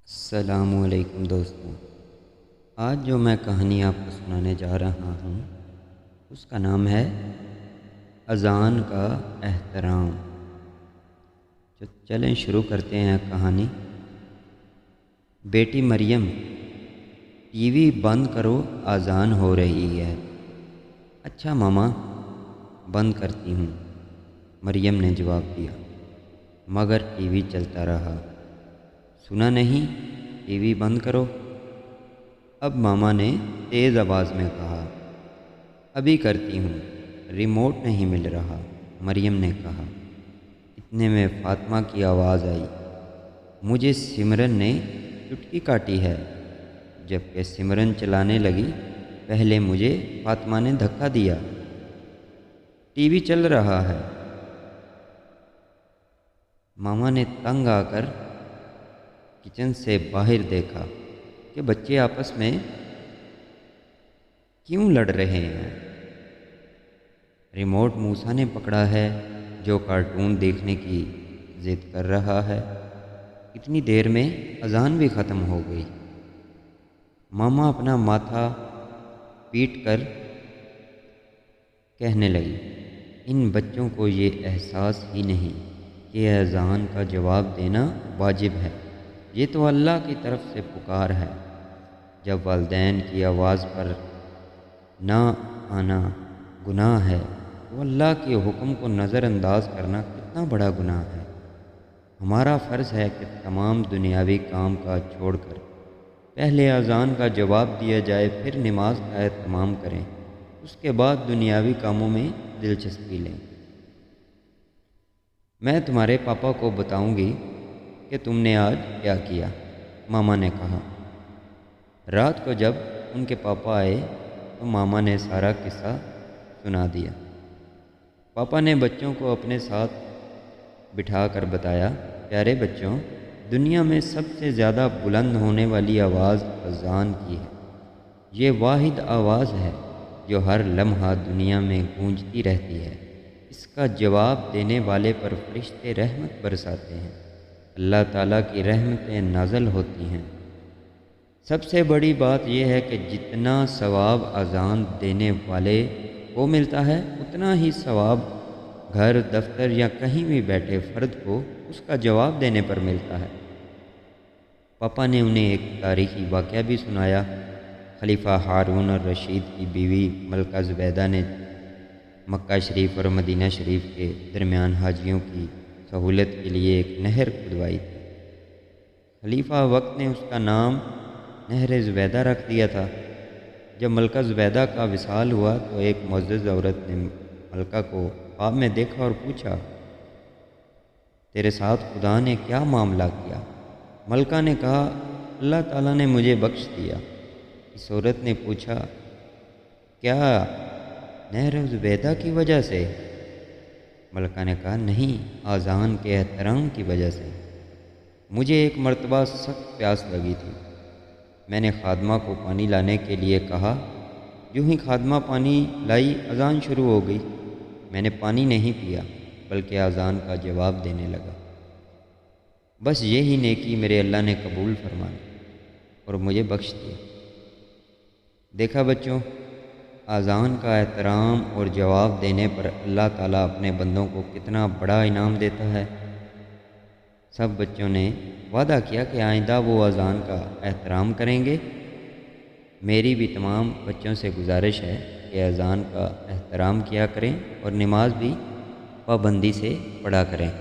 السلام علیکم دوستوں، آج جو میں کہانی آپ کو سنانے جا رہا ہوں اس کا نام ہے اذان کا احترام۔ چلیں شروع کرتے ہیں کہانی۔ بیٹی مریم، ٹی وی بند کرو، اذان ہو رہی ہے۔ اچھا ماما، بند کرتی ہوں، مریم نے جواب دیا، مگر ٹی وی چلتا رہا۔ سنا نہیں؟ ٹی وی بند کرو۔ اب ماما نے تیز آواز میں کہا، ابھی کرتی ہوں، ریموٹ نہیں مل رہا، مریم نے کہا۔ اتنے میں فاطمہ کی آواز آئی، مجھے سمرن نے چٹکی کاٹی ہے۔ جب کہ سمرن چلانے لگی، پہلے مجھے فاطمہ نے دھکا دیا۔ ٹی وی چل رہا ہے۔ ماما نے تنگ آ کر کچن سے باہر دیکھا کہ بچے آپس میں کیوں لڑ رہے ہیں۔ ریموٹ موسیٰ نے پکڑا ہے جو کارٹون دیکھنے کی ضد کر رہا ہے۔ اتنی دیر میں اذان بھی ختم ہو گئی۔ ماما اپنا ماتھا پیٹ کر کہنے لگی، ان بچوں کو یہ احساس ہی نہیں کہ اذان کا جواب دینا واجب ہے۔ یہ تو اللہ کی طرف سے پکار ہے۔ جب والدین کی آواز پر نہ آنا گناہ ہے تو اللہ کے حکم کو نظر انداز کرنا کتنا بڑا گناہ ہے۔ ہمارا فرض ہے کہ تمام دنیاوی کام کاج چھوڑ کر پہلے اذان کا جواب دیا جائے، پھر نماز کا اہتمام کریں، اس کے بعد دنیاوی کاموں میں دلچسپی لیں۔ میں تمہارے پاپا کو بتاؤں گی کہ تم نے آج کیا کیا، ماما نے کہا۔ رات کو جب ان کے پاپا آئے تو ماما نے سارا قصہ سنا دیا۔ پاپا نے بچوں کو اپنے ساتھ بٹھا کر بتایا، پیارے بچوں، دنیا میں سب سے زیادہ بلند ہونے والی آواز اذان کی ہے۔ یہ واحد آواز ہے جو ہر لمحہ دنیا میں گونجتی رہتی ہے۔ اس کا جواب دینے والے پر فرشتے رحمت برساتے ہیں، اللہ تعالیٰ کی رحمتیں نازل ہوتی ہیں۔ سب سے بڑی بات یہ ہے کہ جتنا ثواب اذان دینے والے کو ملتا ہے، اتنا ہی ثواب گھر، دفتر یا کہیں بھی بیٹھے فرد کو اس کا جواب دینے پر ملتا ہے۔ پاپا نے انہیں ایک تاریخی واقعہ بھی سنایا۔ خلیفہ ہارون الرشید کی بیوی ملکہ زبیدہ نے مکہ شریف اور مدینہ شریف کے درمیان حاجیوں کی سہولت کے لیے ایک نہر کھدوائی تھی۔ خلیفہ وقت نے اس کا نام نہر زبیدہ رکھ دیا تھا۔ جب ملکہ زبیدہ کا وصال ہوا تو ایک معزز عورت نے ملکہ کو خواب میں دیکھا اور پوچھا، تیرے ساتھ خدا نے کیا معاملہ کیا؟ ملکہ نے کہا، اللہ تعالیٰ نے مجھے بخش دیا۔ اس عورت نے پوچھا، کیا نہر زبیدہ کی وجہ سے؟ ملکہ نے کہا، نہیں، اذان کے احترام کی وجہ سے۔ مجھے ایک مرتبہ سخت پیاس لگی تھی۔ میں نے خادمہ کو پانی لانے کے لیے کہا، جو ہی خادمہ پانی لائی اذان شروع ہو گئی۔ میں نے پانی نہیں پیا بلکہ اذان کا جواب دینے لگا۔ بس یہی نیکی میرے اللہ نے قبول فرمائی اور مجھے بخش دیا۔ دیکھا بچوں، اذان کا احترام اور جواب دینے پر اللہ تعالیٰ اپنے بندوں کو کتنا بڑا انعام دیتا ہے۔ سب بچوں نے وعدہ کیا کہ آئندہ وہ اذان کا احترام کریں گے۔ میری بھی تمام بچوں سے گزارش ہے کہ اذان کا احترام کیا کریں اور نماز بھی پابندی سے پڑھا کریں۔